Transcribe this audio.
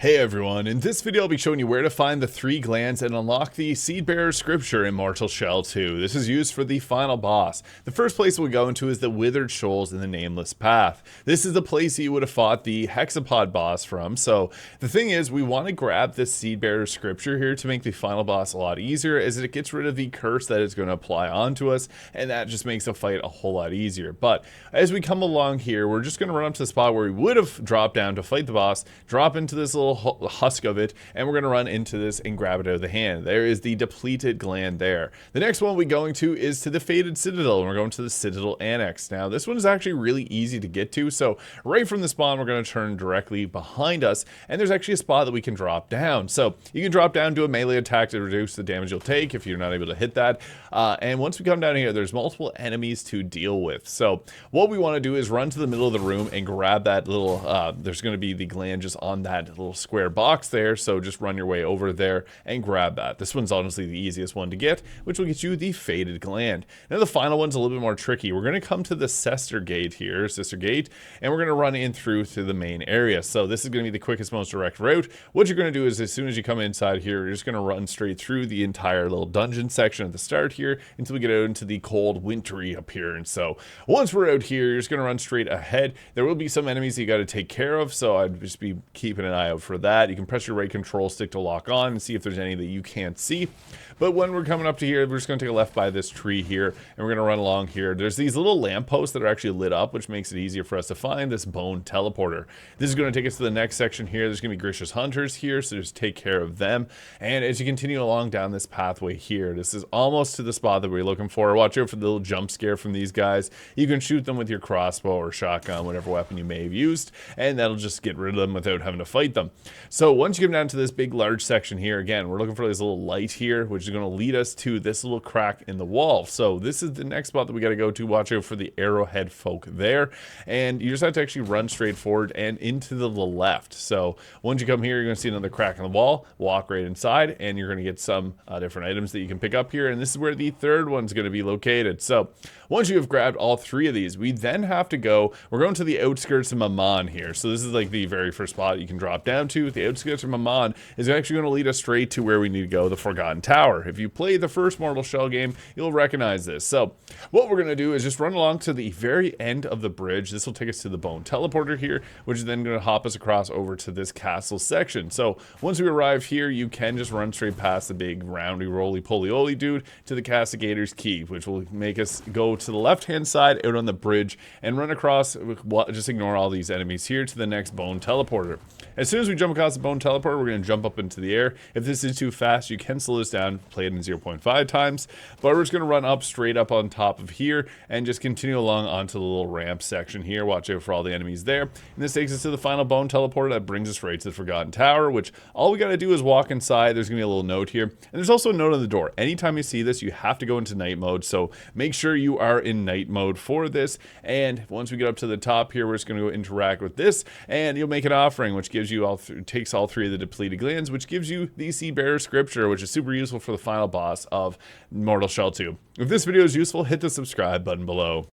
Hey everyone, in this video I'll be showing you where to find the 3 glands and unlock the Seedbearer scripture in Mortal Shell 2. This is used for the final boss. The first place we'll go into is the Withered Shoals in the Nameless path. This is the place you would have fought the Hexapod boss from, so the thing is we want to grab this Seedbearer scripture here to make the final boss a lot easier, as it gets rid of the curse that it's going to apply onto us, and that just makes the fight a whole lot easier. But as we come along here, we're just going to run up to the spot where we would have dropped down to fight the boss, drop into this little husk of it, and we're going to run into this and grab it out of the hand. There is the depleted gland there. The next one we're going to is to the faded Citadel, and we're going to the Citadel Annex. Now this one is actually really easy to get to, so right from the spawn we're going to turn directly behind us, and there's actually a spot that we can drop down. So you can drop down, do a melee attack to reduce the damage you'll take if you're not able to hit that, and once we come down here there's multiple enemies to deal with. So what we want to do is run to the middle of the room and grab that little there's going to be the gland just on that little square box there, so just run your way over there and grab that. This one's honestly the easiest one to get, which will get you the faded gland. Now the final one's a little bit more tricky. We're going to come to the Sester gate here, Sester gate, and we're going to run in through to the main area. So this is going to be the quickest, most direct route. What you're going to do is as soon as you come inside here, you're just going to run straight through the entire little dungeon section at the start here until we get out into the cold, wintry appearance. So once we're out here, you're just going to run straight ahead. There will be some enemies that you got to take care of, so I'd just be keeping an eye out for that. You can press your right control stick to lock on and see if there's any that you can't see. But when we're coming up to here, we're just going to take a left by this tree here, and we're going to run along here. There's these little lampposts that are actually lit up, which makes it easier for us to find this bone teleporter. This is going to take us to the next section here. There's going to be Grish's hunters here, so just take care of them. And as you continue along down this pathway here, this is almost to the spot that we're looking for. Watch out for the little jump scare from these guys. You can shoot them with your crossbow or shotgun, whatever weapon you may have used, and that'll just get rid of them without having to fight them. So once you come down to this big large section here, again, we're looking for this little light here, which is going to lead us to this little crack in the wall. So this is the next spot that we got to go to. Watch out for the arrowhead folk there, and you just have to actually run straight forward and into the left. So once you come here, you're going to see another crack in the wall. Walk right inside, and you're going to get some different items that you can pick up here, and this is where the third one's going to be located. So once you have grabbed all 3 of these, we then have to go, we're going to the outskirts of Mammon here. So this is like the very first spot you can drop down to. The outskirts of Mammon is actually going to lead us straight to where we need to go, the Forgotten Tower. If you play the first Mortal Shell game, you'll recognize this. So what we're going to do is just run along to the very end of the bridge. This will take us to the bone teleporter here, which is then going to hop us across over to this castle section. So once we arrive here, you can just run straight past the big roundy roly poly dude to the Castigator's Key, which will make us go to the left hand side out on the bridge and run across, just ignore all these enemies here, to the next bone teleporter. As soon as we jump across the bone teleporter, we're going to jump up into the air. If this is too fast, you can slow this down, play it in 0.5 times, but we're just going to run up straight up on top of here and just continue along onto the little ramp section here. Watch out for all the enemies there. And this takes us to the final bone teleporter that brings us right to the Forgotten Tower, which all we got to do is walk inside. There's going to be a little note here, and there's also a note on the door. Anytime you see this, you have to go into night mode, so make sure you are in night mode for this. And once we get up to the top here, we're just going to go interact with this, and you'll make an offering, which gives you takes all 3 of the depleted glands, which gives you the Seedbearer scripture, which is super useful for the final boss of Mortal Shell 2. If this video is useful, hit the subscribe button below.